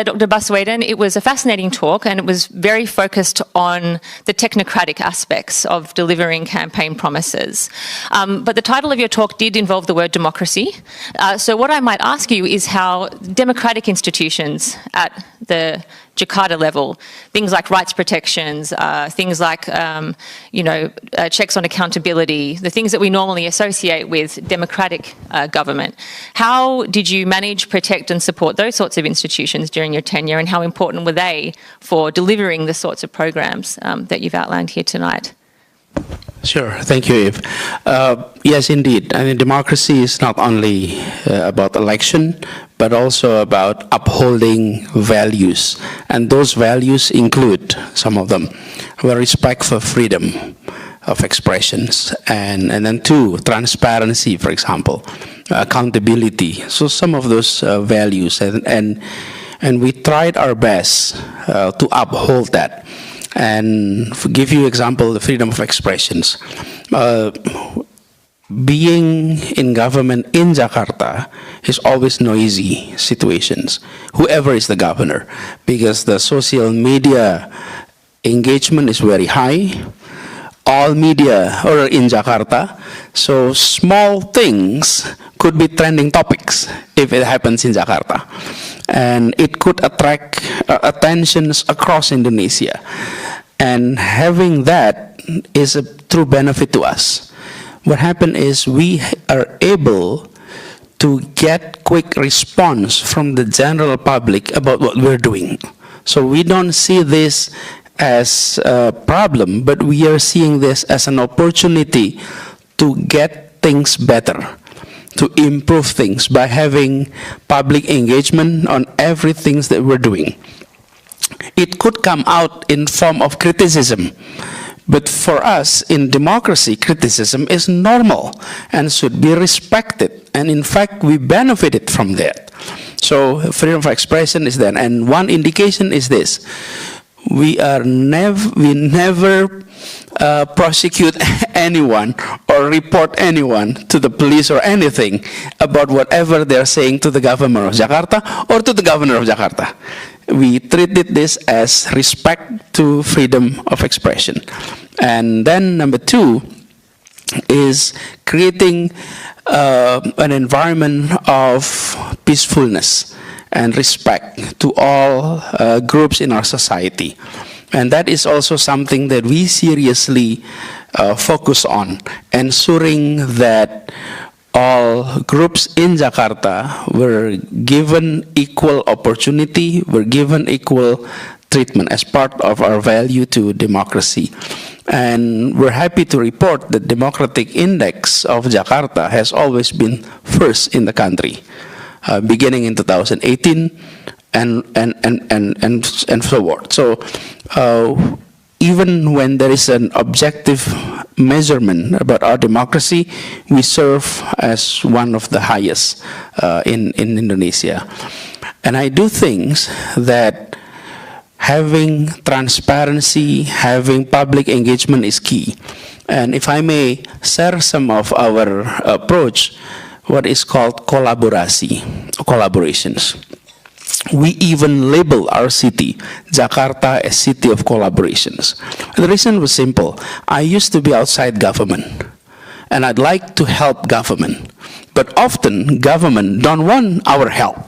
Dr. Baswedan, it was a fascinating talk and it was very focused on the technocratic aspects of delivering campaign promises. But the title of your talk did involve the word democracy. So what I might ask you is how democratic institutions at the Jakarta level, things like rights protections, things like checks on accountability, the things that we normally associate with democratic government. How did you manage, protect and support those sorts of institutions during your tenure, and how important were they for delivering the sorts of programs that you've outlined here tonight? Sure, thank you, Eve. Yes, indeed. I mean, democracy is not only about election, but also about upholding values. And those values include, some of them, respect for freedom of expressions, and then two, transparency, for example, accountability. So some of those values, and we tried our best to uphold that. And to give you example, the freedom of expressions. Being in government in Jakarta is always noisy situations, whoever is the governor, because the social media engagement is very high. All media are in Jakarta, so small things could be trending topics if it happens in Jakarta. And it could attract attentions across Indonesia. And having that is a true benefit to us. What happened is we are able to get quick response from the general public about what we're doing. So we don't see this as a problem, but we are seeing this as an opportunity to get things better, to improve things by having public engagement on everything that we're doing. It could come out in form of criticism, but for us in democracy, criticism is normal and should be respected. And in fact, we benefited from that. So freedom of expression is there. And one indication is this: we never prosecute anyone or report anyone to the police or anything about whatever they're saying to the governor of Jakarta or to the governor of Jakarta. We treated this as respect to freedom of expression. And then number two is creating an environment of peacefulness and respect to all groups in our society. And that is also something that we seriously focus on, ensuring that all groups in Jakarta were given equal opportunity, were given equal treatment as part of our value to democracy. And we're happy to report that Democratic Index of Jakarta has always been first in the country, beginning in 2018 and so forth. So even when there is an objective measurement about our democracy, we serve as one of the highest in Indonesia. And I do think that having transparency, having public engagement is key. And if I may share some of our approach, what is called collaborations. We even label our city, Jakarta, a city of collaborations. The reason was simple. I used to be outside government, and I'd like to help government. But often, government don't want our help.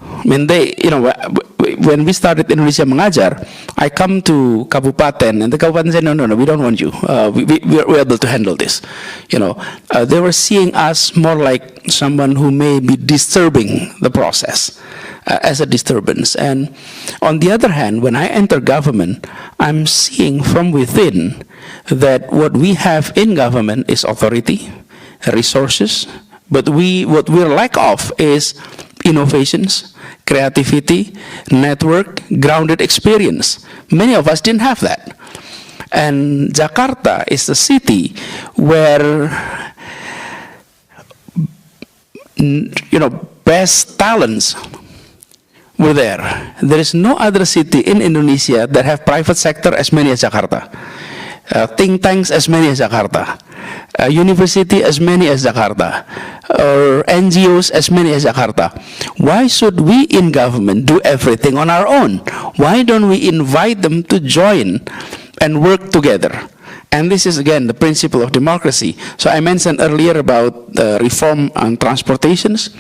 I mean, when we started Indonesia Mengajar, I come to Kabupaten, and the Kabupaten said, no, we don't want you. We're able to handle this. They were seeing us more like someone who may be disturbing the process, as a disturbance. And on the other hand, when I enter government, I'm seeing from within that what we have in government is authority, resources, but what we're lack of is innovations, creativity, network, grounded experience. Many of us didn't have that. And Jakarta is the city where, best talents were there. There is no other city in Indonesia that have private sector as many as Jakarta. Think tanks as many as Jakarta. university as many as Jakarta, or NGOs as many as Jakarta. Why should we in government do everything on our own? Why don't we invite them to join and work together? And this is, again, the principle of democracy. So I mentioned earlier about the reform on transportations.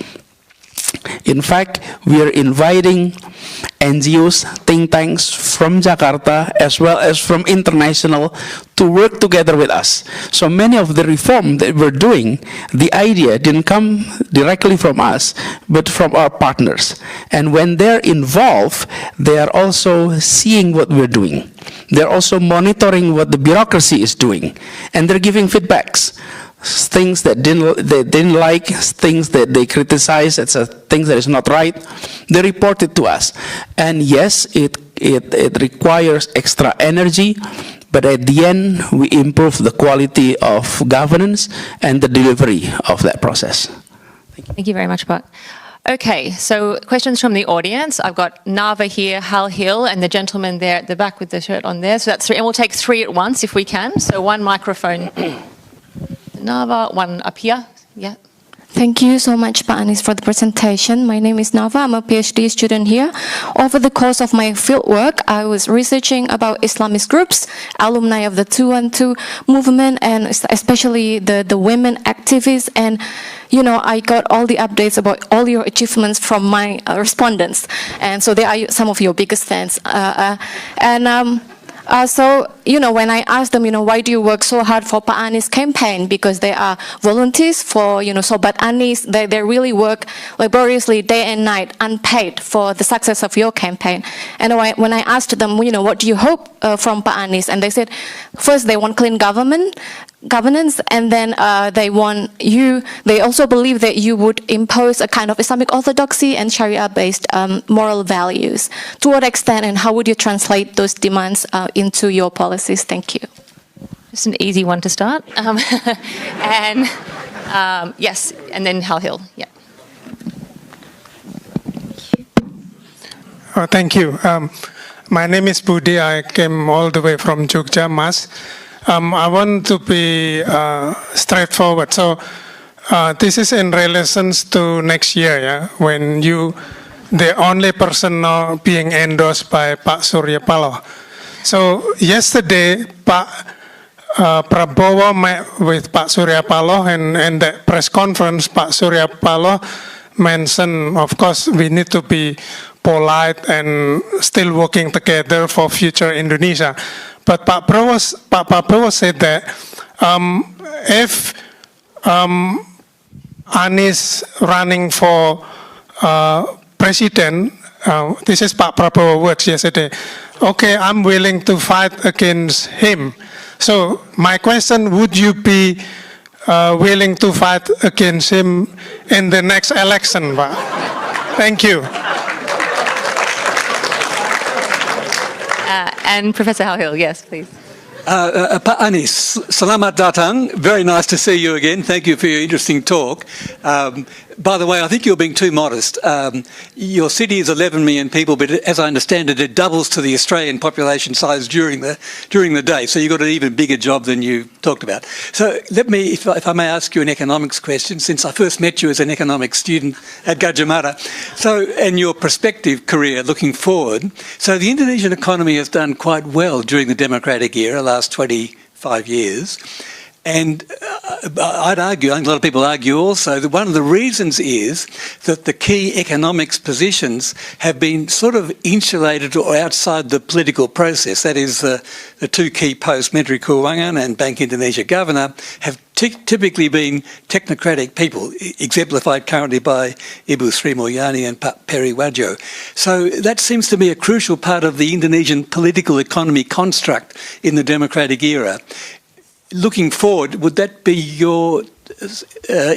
In fact, we are inviting NGOs, think tanks from Jakarta as well as from international to work together with us. So many of the reform that we're doing, the idea didn't come directly from us, but from our partners. And when they're involved, they are also seeing what we're doing. They're also monitoring what the bureaucracy is doing. And they're giving feedbacks. Things that they didn't like, things that they criticize, it's things that is not right, they report it to us. And yes, it requires extra energy, but at the end, we improve the quality of governance and the delivery of that process. Thank you very much, Pak. Okay, so questions from the audience. I've got Nava here, Hal Hill, and the gentleman there at the back with the shirt on there. So that's three, and we'll take three at once if we can. So one microphone. Nava, one up here. Yeah. Thank you so much, Pak Anies, for the presentation. My name is Nava. I'm a PhD student here. Over the course of my fieldwork, I was researching about Islamist groups, alumni of the 212 movement, and especially the women activists. And, you know, I got all the updates about all your achievements from my respondents. And so they are some of your biggest fans. So, you know, when I asked them, you know, why do you work so hard for Pak Anies campaign? Because they are volunteers for, you know, so but Anies, they really work laboriously day and night, unpaid for the success of your campaign. And when I asked them, you know, what do you hope from Pak Anies? And they said, first they want clean governance, and then they want you, they also believe that you would impose a kind of Islamic orthodoxy and Sharia-based moral values. To what extent and how would you translate those demands into your policies? Thank you. Just an easy one to start. Yes, and then Hal Hill. Yeah. Thank you. My name is Budi. I came all the way from Jogja, Mas. I want to be straightforward. So this is in relation to next year, yeah, when you, the only person now being endorsed by Pak Surya Paloh. So yesterday, Pak Prabowo met with Pak Surya Paloh, and in the press conference, Pak Surya Paloh mentioned, of course, we need to be polite and still working together for future Indonesia. But Pak Prabowo said that if Anies running for president, this is Pak Prabowo words yesterday, okay, I'm willing to fight against him. So my question, would you be willing to fight against him in the next election, Pak? Thank you. And Professor Hal Hill, yes, please. Pak Anies, selamat datang. Very nice to see you again. Thank you for your interesting talk. By the way, I think you're being too modest. Your city is 11 million people, but as I understand it, it doubles to the Australian population size during the day. So you've got an even bigger job than you talked about. So let me, if I may ask you an economics question, since I first met you as an economics student at Gadjah Mada. So, and your prospective career looking forward. So the Indonesian economy has done quite well during the democratic era, last 25 years. And I'd argue, I think a lot of people argue also, that one of the reasons is that the key economics positions have been sort of insulated or outside the political process. That is, the two key posts, Menteri Keuangan and Bank Indonesia Governor, have typically been technocratic people, exemplified currently by Ibu Sri Mulyani and Pak Peri Warjo. So that seems to be a crucial part of the Indonesian political economy construct in the democratic era. Looking forward, would that be your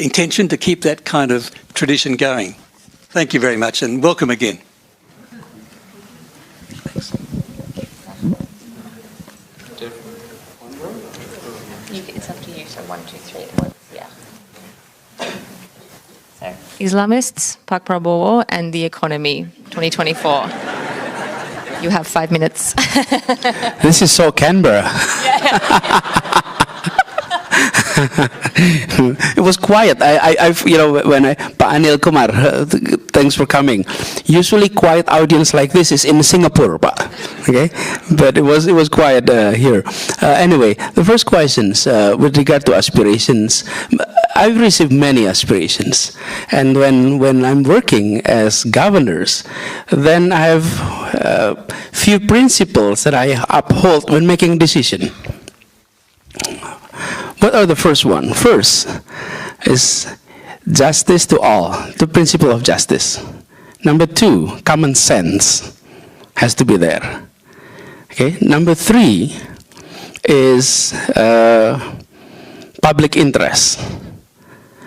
intention to keep that kind of tradition going? Thank you very much and welcome again. Thanks. It's up to you, so 1, 2, 3 at once, yeah. So, Islamists, Pak Prabowo and the economy, 2024. You have 5 minutes. This is so Canberra. It was quiet. You know, when Pa Anil Kumar, thanks for coming. Usually, quiet audience like this is in Singapore, Pa. Okay, but it was quiet here. Anyway, the first questions with regard to aspirations. I've received many aspirations, and when I'm working as governors, then I have few principles that I uphold when making decision. What are the first one? First is justice to all, the principle of justice. Number two, common sense has to be there. Okay. Number three is public interest.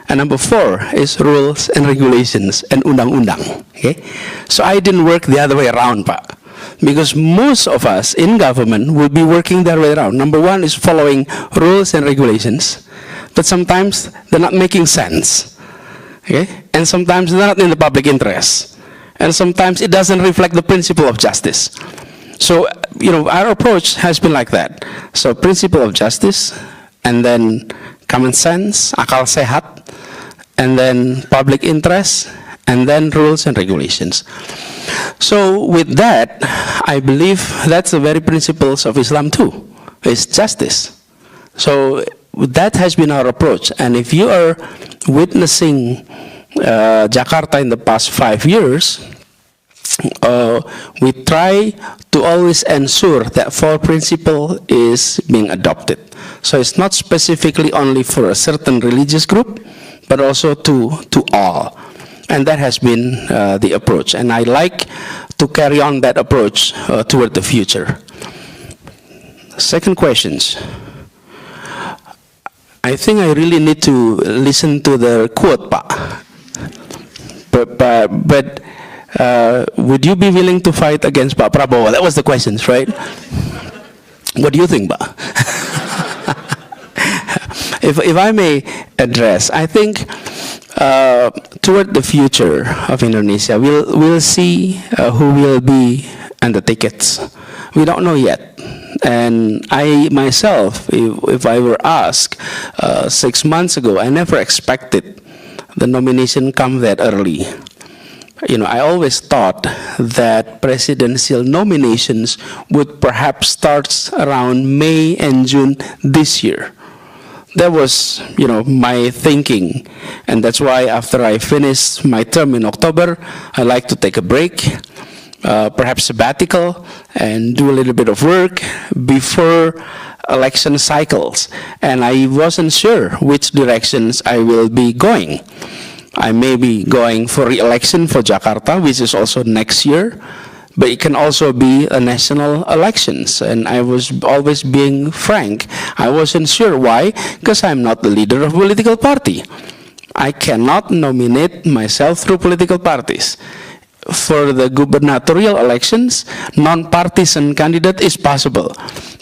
And number four is rules and regulations and undang-undang. Okay? So I didn't work the other way around, Pa. Because most of us in government will be working the other way around. Number one is following rules and regulations, but sometimes they're not making sense. Okay? And sometimes they're not in the public interest. And sometimes it doesn't reflect the principle of justice. So, you know, our approach has been like that. So principle of justice, and then common sense, akal sehat, and then public interest, and then rules and regulations. So with that, I believe that's the very principles of Islam too, is justice. So that has been our approach. And if you are witnessing Jakarta in the past 5 years, we try to always ensure that four principle is being adopted. So it's not specifically only for a certain religious group, but also to all. And that has been the approach. And I like to carry on that approach toward the future. Second questions. I think I really need to listen to the quote, Pa. But would you be willing to fight against Pak Prabowo? That was the questions, right? What do you think, Pa? If I may address, I think toward the future of Indonesia, we'll see who will be on the tickets. We don't know yet. And I myself, if I were asked 6 months ago, I never expected the nomination come that early. You know, I always thought that presidential nominations would perhaps start around May and June this year. That was, you know, my thinking. And that's why after I finish my term in October, I like to take a break, perhaps sabbatical, and do a little bit of work before election cycles. And I wasn't sure which directions I will be going. I may be going for re-election for Jakarta, which is also next year, but it can also be a national elections. And I was always being frank. I wasn't sure. Why? Because I'm not the leader of a political party. I cannot nominate myself through political parties. For the gubernatorial elections, non-partisan candidate is possible.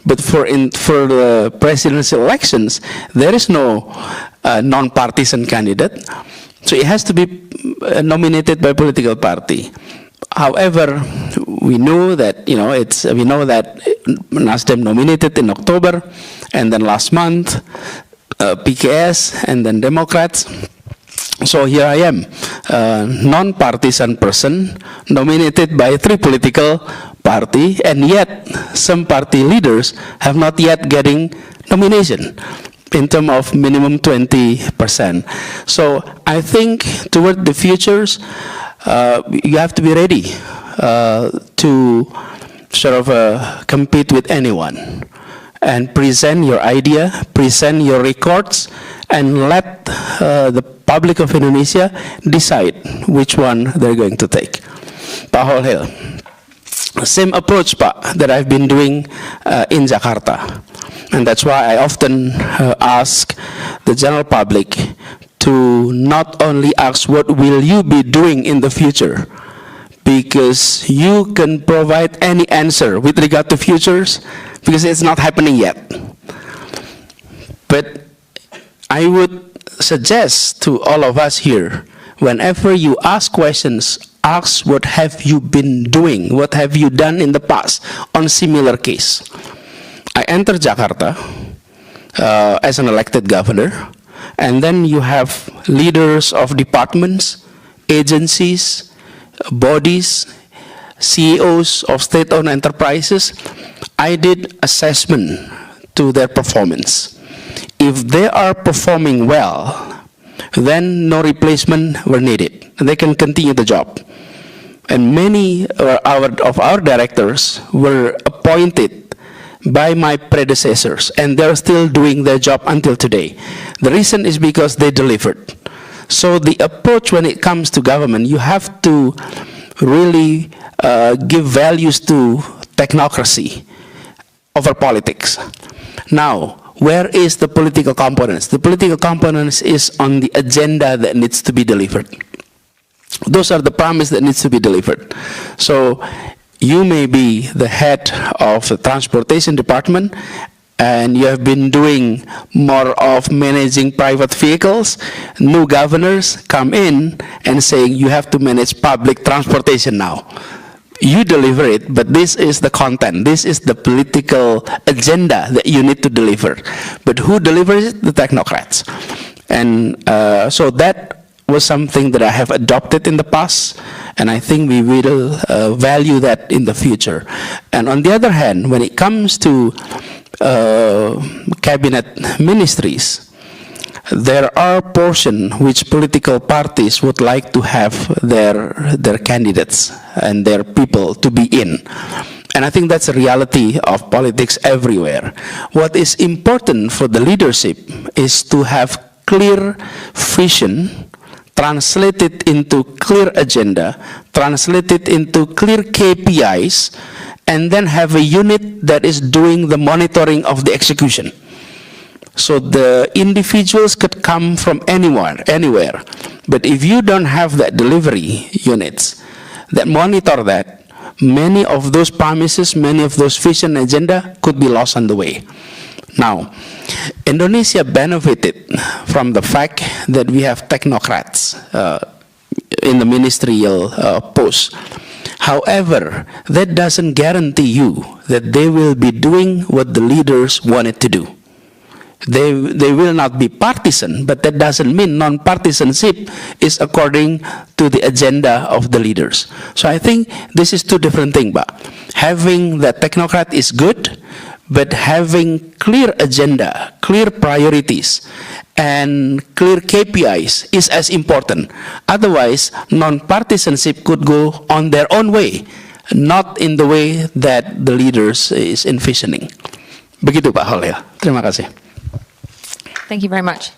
But for the presidential elections, there is no non-partisan candidate. So it has to be nominated by political party. However, we know that, you know, we know that Nasdem nominated in October, and then last month PKS, and then Democrats. So here I am, non-partisan person nominated by 3 political party, and yet some party leaders have not yet getting nomination in terms of minimum 20%. So I think toward the futures, you have to be ready to sort of compete with anyone and present your idea, present your records, and let the public of Indonesia decide which one they're going to take. Pak Holil, same approach, Pak, that I've been doing in Jakarta. And that's why I often ask the general public to not only ask what will you be doing in the future, because you can provide any answer with regard to futures, because it's not happening yet. But I would suggest to all of us here, whenever you ask questions, ask what have you been doing, what have you done in the past on similar case. I entered Jakarta, as an elected governor. And then you have leaders of departments, agencies, bodies, CEOs of state-owned enterprises. I did assessment to their performance. If they are performing well, then no replacement were needed. They can continue the job. And many of our directors were appointed by my predecessors, and they're still doing their job until today. The reason is because they delivered. So the approach when it comes to government, you have to really give values to technocracy over politics. Now, where is the political components? The political components is on the agenda that needs to be delivered. Those are the promise that needs to be delivered. So you may be the head of the transportation department, and you have been doing more of managing private vehicles. New governors come in and saying you have to manage public transportation now. You deliver it, but this is the content. This is the political agenda that you need to deliver. But who delivers it? The technocrats. And so that was something that I have adopted in the past, and I think we will value that in the future. And on the other hand, when it comes to cabinet ministries, there are portions which political parties would like to have their candidates and their people to be in. And I think that's a reality of politics everywhere. What is important for the leadership is to have clear vision, translate it into clear agenda, translate it into clear KPIs, and then have a unit that is doing the monitoring of the execution. So the individuals could come from anywhere. But if you don't have that delivery units that monitor that, many of those promises, many of those vision agenda could be lost on the way. Now, Indonesia benefited from the fact that we have technocrats in the ministerial posts. However, that doesn't guarantee you that they will be doing what the leaders wanted to do. They will not be partisan, but that doesn't mean non-partisanship is according to the agenda of the leaders. So I think this is two different things. But having the technocrat is good, but having clear agenda, clear priorities, and clear KPIs is as important. Otherwise, non-partisanship could go on their own way, not in the way that the leaders is envisioning. Begitu Pak Holil. Terima kasih. Thank you very much.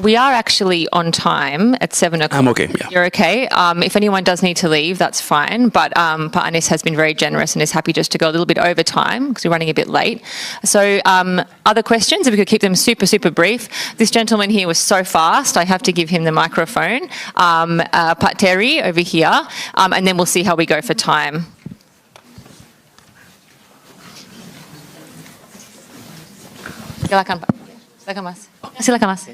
We are actually on time at 7 o'clock. I'm okay, yeah. You're okay. If anyone does need to leave, that's fine. But Pak Anies has been very generous and is happy just to go a little bit over time because we're running a bit late. So other questions, if we could keep them super, super brief. This gentleman here was so fast, I have to give him the microphone. Pak Terry over here, and then we'll see how we go for time. Silakan Pak. Silakan Mas. Silakan Mas.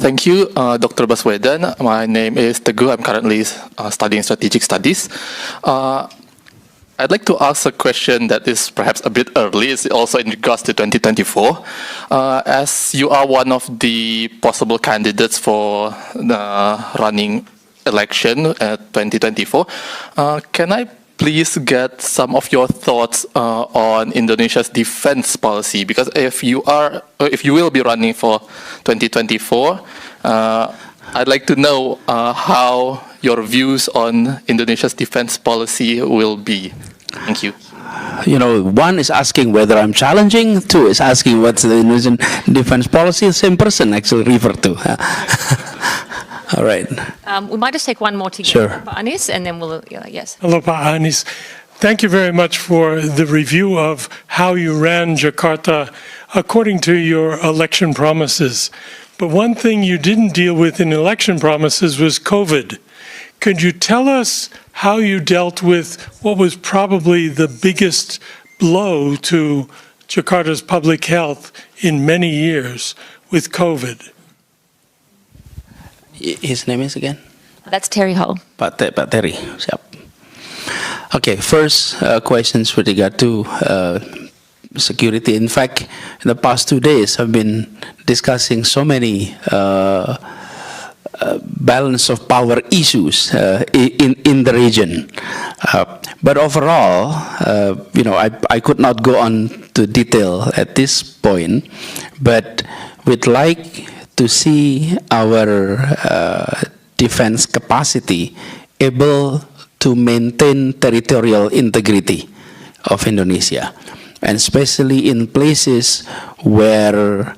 Thank you, Dr. Baswedan. My name is Teguh. I'm currently studying strategic studies. I'd like to ask a question that is perhaps a bit early. It's also in regards to 2024. As you are one of the possible candidates for the running election at 2024, can I please get some of your thoughts on Indonesia's defense policy? Because if you will be running for 2024, I'd like to know how your views on Indonesia's defense policy will be. Thank you. You know, one is asking whether I'm challenging, two is asking what's the Indonesian defense policy, same person actually referred to. All right. We might just take one more together, Sure. Pak Anies, and then we'll, yes. Hello, Pak Anies. Thank you very much for the review of how you ran Jakarta according to your election promises. But one thing you didn't deal with in election promises was COVID. Could you tell us how you dealt with what was probably the biggest blow to Jakarta's public health in many years with COVID? His name is again? That's Terry Hull. Pak Terry, siap. Okay, first questions with regard to security. In fact, in the past 2 days, I've been discussing so many balance of power issues in the region. But overall, I could not go on to detail at this point, but we'd like to see our defense capacity able to maintain territorial integrity of Indonesia, and especially in places where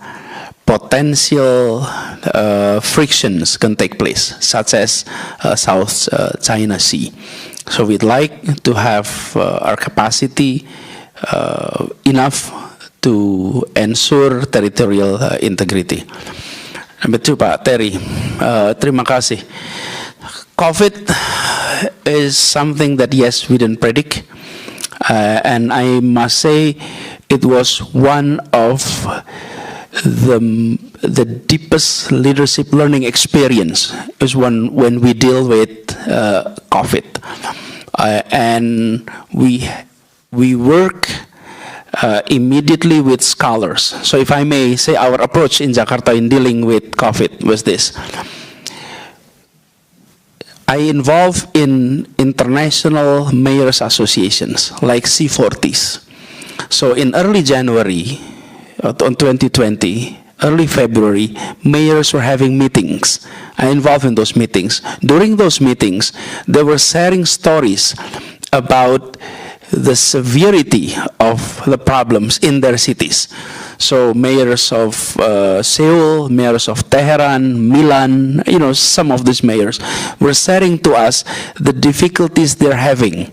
potential frictions can take place, such as South China Sea. So we'd like to have our capacity enough to ensure territorial integrity. Number two, Pak Terry, terima kasih. COVID is something that, yes, we didn't predict. And I must say it was one of the deepest leadership learning experience is when we deal with COVID. And we work immediately with scholars. So if I may say, our approach in Jakarta in dealing with COVID was this. I involved in international mayors associations like C40s. So in early January on 2020, early February, mayors were having meetings. I involved in those meetings. During those meetings, they were sharing stories about the severity of the problems in their cities. So mayors of Seoul, mayors of Tehran, Milan, some of these mayors were sharing to us the difficulties they're having.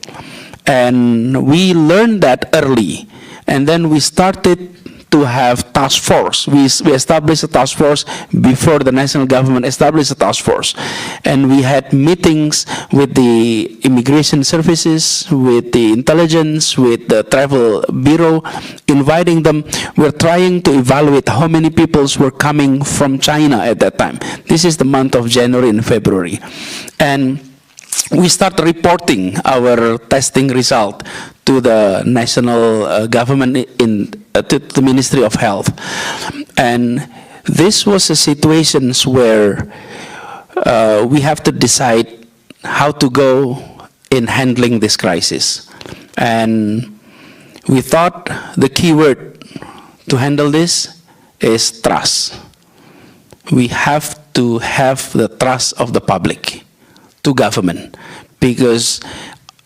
And we learned that early. And then we started to have task force. We established a task force before the national government established a task force. And we had meetings with the immigration services, with the intelligence, with the travel bureau, inviting them. We're trying to evaluate how many people were coming from China at that time. This is the month of January and February. And we start reporting our testing result to the national government, to the Ministry of Health. And this was a situation where we have to decide how to go in handling this crisis. And we thought the key word to handle this is trust. We have to have the trust of the public to government, because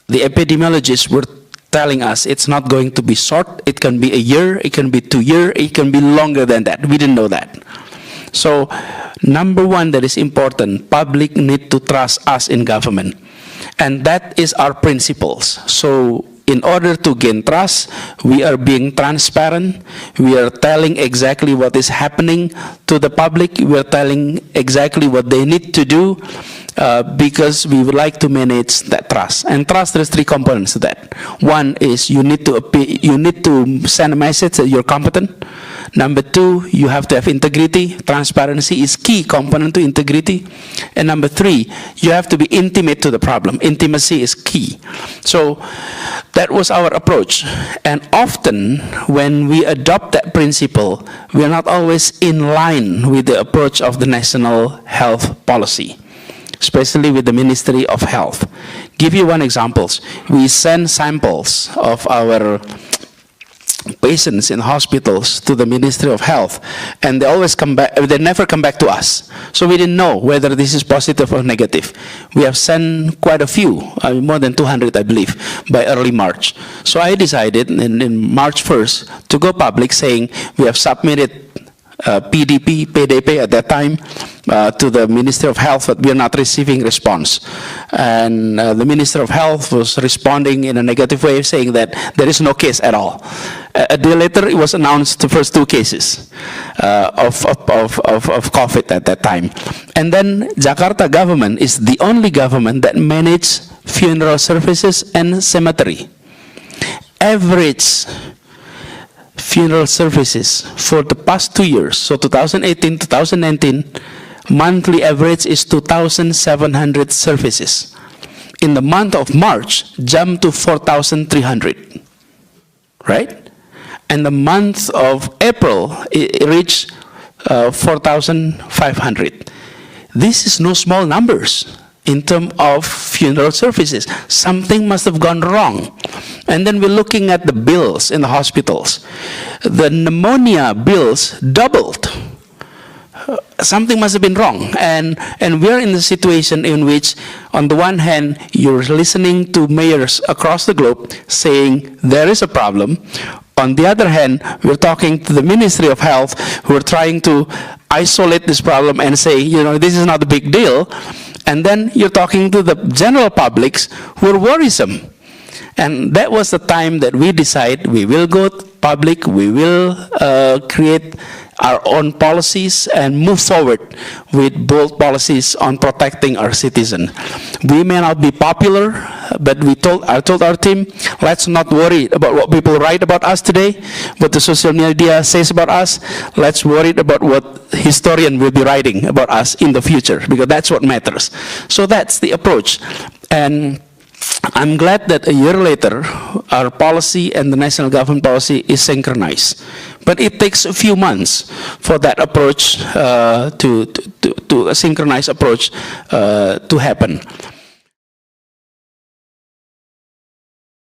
the epidemiologists were telling us it's not going to be short. It can be a year, it can be 2 years, it can be longer than that. We didn't know that. So number one that is important, public need to trust us in government. And that is our principles. So in order to gain trust, we are being transparent. We are telling exactly what is happening to the public. We are telling exactly what they need to do, because we would like to manage that trust. And trust, there's 3 components to that. One is you need to send a message that you're competent. Number 2, you have to have integrity. Transparency is key component to integrity. And number 3, you have to be intimate to the problem. Intimacy is key. So that was our approach. And often when we adopt that principle, we are not always in line with the approach of the national health policy, especially with the Ministry of Health. Give you one example. We send samples of our patients in hospitals to the Ministry of Health, and they always come back, they never come back to us. So we didn't know whether this is positive or negative. We have sent quite a few, more than 200, I believe, by early March. So I decided in March 1st to go public, saying we have submitted PDP at that time to the Ministry of Health, but we are not receiving response. And the Minister of Health was responding in a negative way, saying that there is no case at all. A day later, it was announced the first 2 cases of COVID at that time. And then Jakarta government is the only government that manages funeral services and cemetery. Average funeral services for the past 2 years, so 2018, 2019, monthly average is 2,700 services. in the month of March jumped to 4,300, right? And the month of April, it reached 4,500. This is no small numbers in terms of funeral services. Something must have gone wrong. And then we're looking at the bills in the hospitals. The pneumonia bills doubled. Something must have been wrong. And we're in the situation in which, on the one hand, you're listening to mayors across the globe saying there is a problem. On the other hand, we're talking to the Ministry of Health, who are trying to isolate this problem and say, you know, this is not a big deal. And then you're talking to the general publics who are worrisome. And that was the time that we decide we will go public, we will create our own policies and move forward with bold policies on protecting our citizens. We may not be popular, but I told our team, let's not worry about what people write about us today, what the social media says about us. Let's worry about what historian will be writing about us in the future, because that's what matters. So that's the approach. And I'm glad that a year later, our policy and the national government policy is synchronized. But it takes a few months for that approach, to a synchronized approach to happen.